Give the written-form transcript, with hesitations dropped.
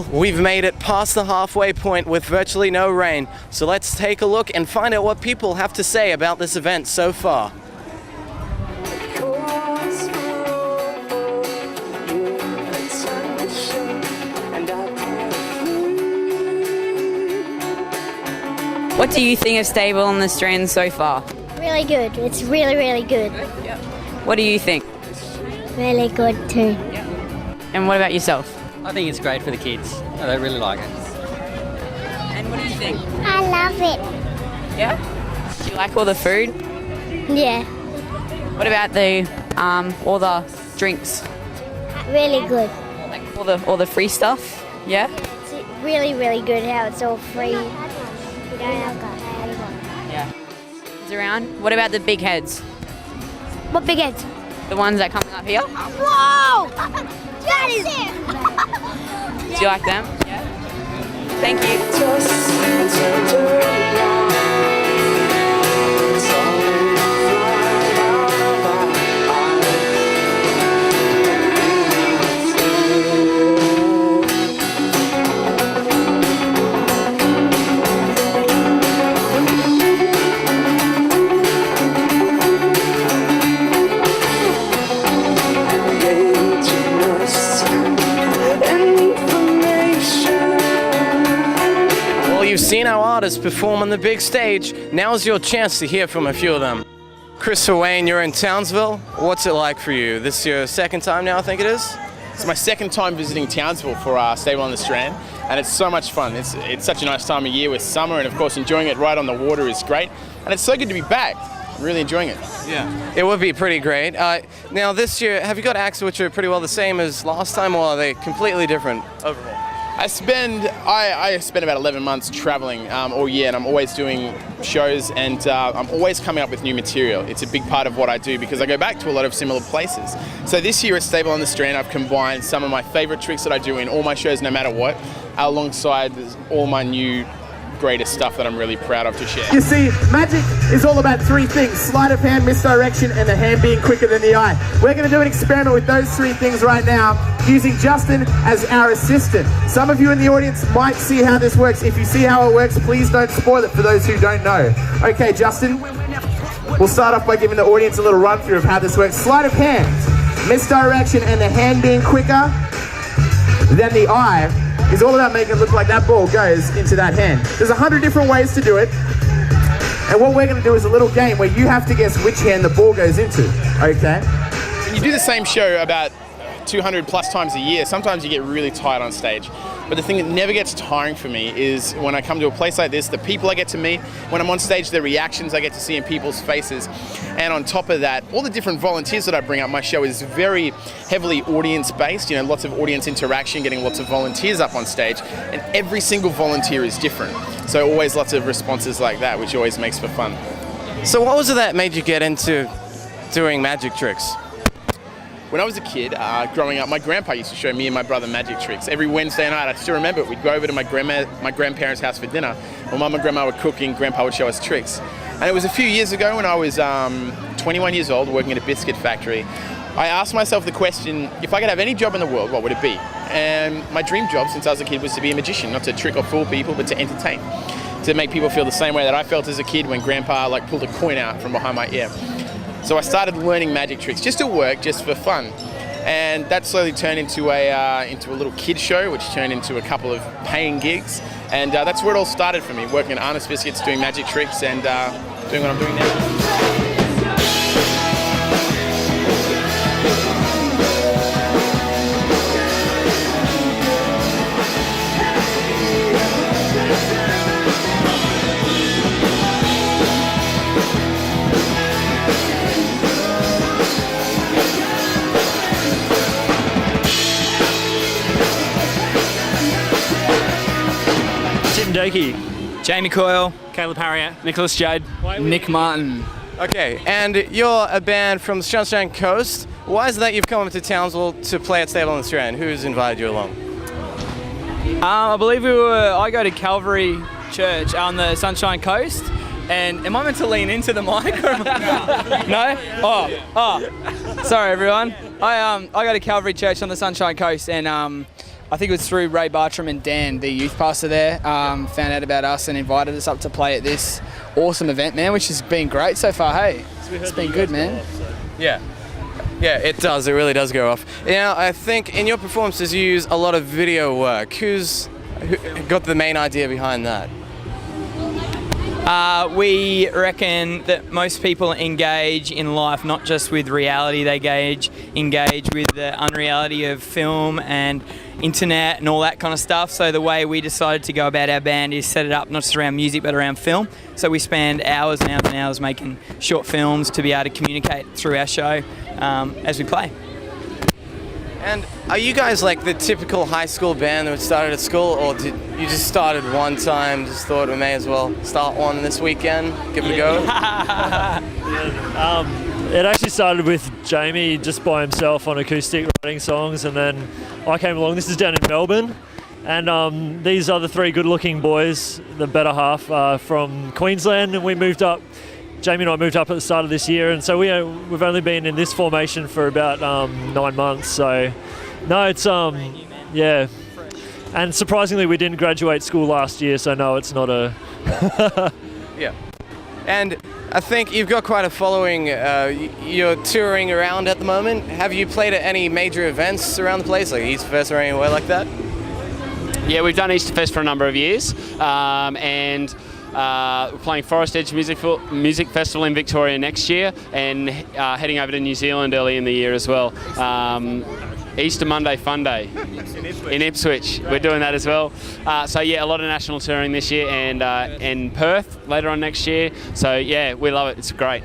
We've made it past the halfway point with virtually no rain, so let's take a look and find out what people have to say about this event so far. What do you think of Stable on the Strand so far? Really good. It's really, really good. What do you think? Really good too. And what about yourself? I think it's great for the kids. They really like it. And what do you think? I love it. Yeah? Do you like all the food? Yeah, What about the all the drinks? really good. Like all the free stuff? Yeah? It's really, really good how it's all free. You don't have to pay anyone. Yeah. Is around? What about the big heads? What big heads? The ones that come up here? Whoa! That is it! Do you like them? Yeah. Thank you. You've seen our artists perform on the big stage. Now's your chance to hear from a few of them. Chris Wayne, you're in Townsville. What's it like for you? This is your second time now, I think it is? It's my second time visiting Townsville for Stable on the Strand, and it's so much fun. It's such a nice time of year with summer, and of course enjoying it right on the water is great. And it's so good to be back. I'm really enjoying it. Yeah. It would be pretty great. Now this year, have you got acts which are pretty well the same as last time, or are they completely different overall? I spend about 11 months traveling all year, and I'm always doing shows, and I'm always coming up with new material. It's a big part of what I do because I go back to a lot of similar places. So this year at Stable on the Strand, I've combined some of my favorite tricks that I do in all my shows, no matter what, alongside all my new greatest stuff that I'm really proud of to share. You see, magic is all about three things: sleight of hand, misdirection, and the hand being quicker than the eye. We're going to do an experiment with those three things right now, using Justin as our assistant. Some of you in the audience might see how this works. If you see how it works, please don't spoil it for those who don't know. Okay, Justin, we'll start off by giving the audience a little run through of how this works. Sleight of hand, misdirection, and the hand being quicker than the eye is all about making it look like that ball goes into that hand. There's 100 different ways to do it. And what we're going to do is a little game where you have to guess which hand the ball goes into, okay? And you do the same show about 200 plus times a year. Sometimes you get really tired on stage. But the thing that never gets tiring for me is when I come to a place like this, the people I get to meet, when I'm on stage, the reactions I get to see in people's faces. And on top of that, all the different volunteers that I bring up. My show is very heavily audience-based, lots of audience interaction, getting lots of volunteers up on stage. And every single volunteer is different. So always lots of responses like that, which always makes for fun. So what was it that made you get into doing magic tricks? When I was a kid, growing up, my grandpa used to show me and my brother magic tricks. Every Wednesday night, I still remember it, we'd go over to my grandparents' house for dinner. When Mum and Grandma were cooking, Grandpa would show us tricks. And it was a few years ago when I was 21 years old, working at a biscuit factory. I asked myself the question, if I could have any job in the world, what would it be? And my dream job since I was a kid was to be a magician, not to trick or fool people, but to entertain. To make people feel the same way that I felt as a kid when Grandpa pulled a coin out from behind my ear. So I started learning magic tricks just to work, just for fun. And that slowly turned into a little kid show, which turned into a couple of paying gigs. And that's where it all started for me, working at Honest Biscuits, doing magic tricks, and doing what I'm doing now. Doki, Jamie Coyle, Caleb Harrier, Nicholas Jade, Nick Martin. Okay, and you're a band from the Strand Coast. Why is it that you've come up to Townsville to play at Stable on the Strand? Who's invited you along? I believe I go to Calvary Church on the Sunshine Coast, And am I meant to lean into the mic? Or no? Oh. Sorry, everyone. I go to Calvary Church on the Sunshine Coast, and I think it was through Ray Bartram and Dan, the youth pastor there, found out about us and invited us up to play at this awesome event, man, which has been great so far, hey? It's been good, man. Yeah. Yeah, it does. It really does go off. Now, I think in your performances you use a lot of video work. Who got the main idea behind that? We reckon that most people engage in life not just with reality, they engage with the unreality of film and internet and all that kind of stuff. So the way we decided to go about our band is set it up not just around music but around film. So we spend hours and hours and hours making short films to be able to communicate through our show as we play. And are you guys like the typical high school band that started at school, or did you just started one time, just thought we may as well start one this weekend, give it a go? It actually started with Jamie just by himself on acoustic writing songs, and then I came along. This is down in Melbourne, and these are the three good-looking boys, the better half, from Queensland, and we moved up. Jamie and I moved up at the start of this year, and so we've only been in this formation for about 9 months. So, no, it's yeah. And surprisingly, we didn't graduate school last year, so no, it's not a. Yeah. And I think you've got quite a following. You're touring around at the moment. Have you played at any major events around the place, like Easterfest or anywhere like that? Yeah, we've done Easterfest for a number of years, and we're playing Forest Edge Music Festival in Victoria next year, and heading over to New Zealand early in the year as well. Easter Monday Fun Day in Ipswich. We're doing that as well. So yeah, a lot of national touring this year, and Perth later on next year. So yeah, we love it. It's great.